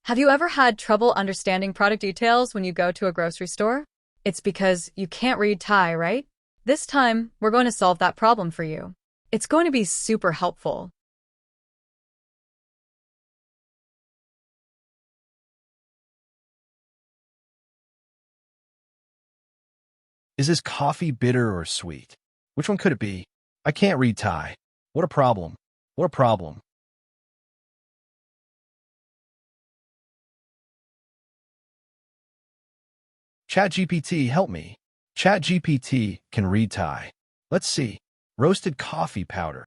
Have you ever had trouble understanding product details when you go to a grocery store? It's because you can't read Thai, right? This time, we're going to solve that problem for you. It's going to be super helpful. Is this coffee bitter or sweet? Which one could it be? I can't read Thai. What a problem. What a problem. ChatGPT, help me. ChatGPT can read Thai. Let's see. Roasted coffee powder.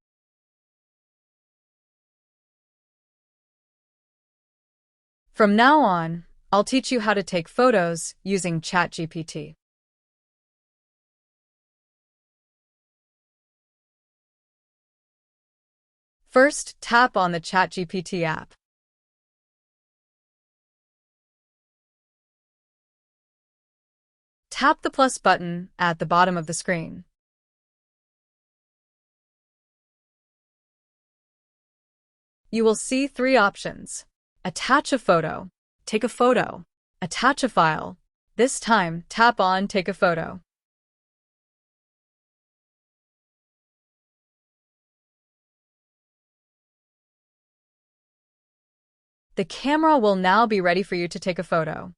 From now on, I'll teach you how to take photos using ChatGPT. First, tap on the ChatGPT app. Tap the plus button at the bottom of the screen. You will see three options. Attach a photo, take a photo, attach a file. This time, tap on Take a Photo. The camera will now be ready for you to take a photo.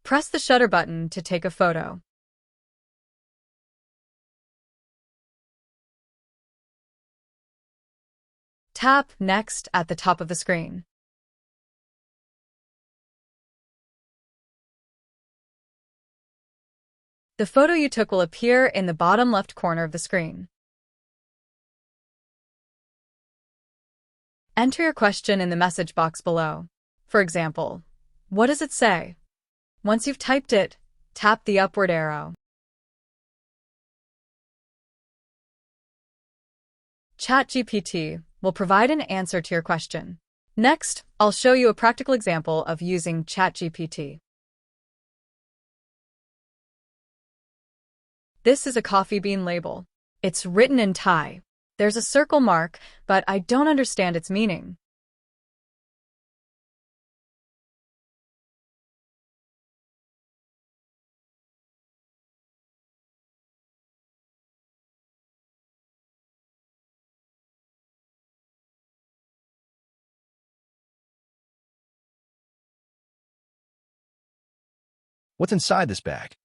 Press the shutter button to take a photo. Tap Next at the top of the screen. The photo you took will appear in the bottom left corner of the screen. Enter your question in the message box below. For example, what does it say? Once you've typed it, tap the upward arrow. ChatGPT will provide an answer to your question. Next, I'll show you a practical example of using ChatGPT. This is a coffee bean label. It's written in Thai. There's a circle mark, but I don't understand its meaning. What's inside this bag?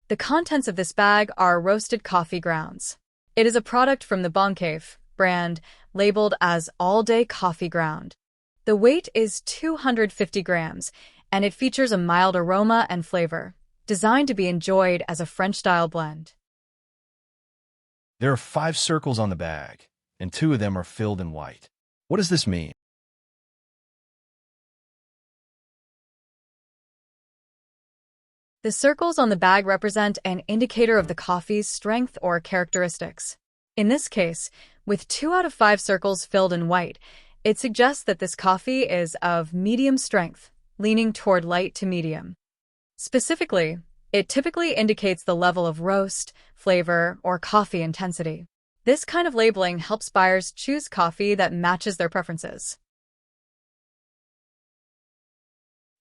The contents of this bag are roasted coffee grounds. It is a product from the Bongcave brand, labeled as all-day coffee ground. The weight is 250 grams, and it features a mild aroma and flavor, designed to be enjoyed as a French-style blend. There are 5 circles on the bag, and 2 of them are filled in white. What does this mean? The circles on the bag represent an indicator of the coffee's strength or characteristics. In this case, with 2 out of 5 circles filled in white, it suggests that this coffee is of medium strength, leaning toward light to medium. Specifically, it typically indicates the level of roast, flavor, or coffee intensity. This kind of labeling helps buyers choose coffee that matches their preferences.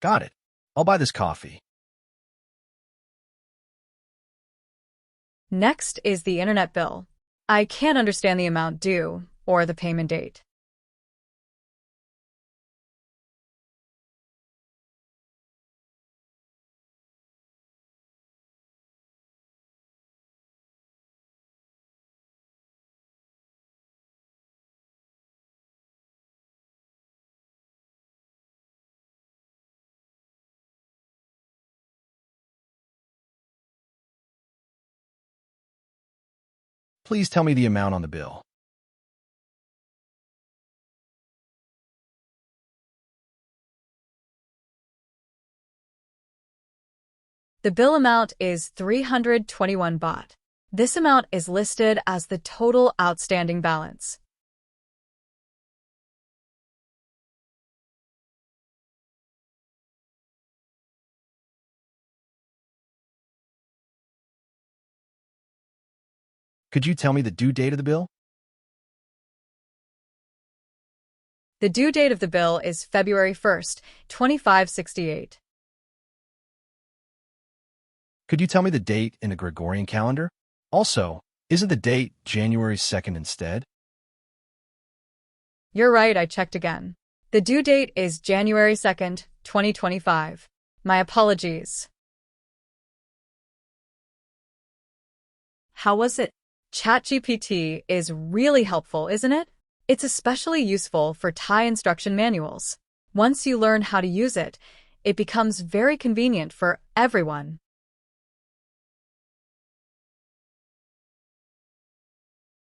Got it. I'll buy this coffee. Next is the internet bill. I can't understand the amount due or the payment date. Please tell me the amount on the bill. The bill amount is 321 baht. This amount is listed as the total outstanding balance. Could you tell me the due date of the bill? The due date of the bill is February 1st, 2568. Could you tell me the date in the Gregorian calendar? Also, isn't the date January 2nd instead? You're right, I checked again. The due date is January 2nd, 2025. My apologies. How was it? ChatGPT is really helpful, isn't it? It's especially useful for Thai instruction manuals. Once you learn how to use it, it becomes very convenient for everyone.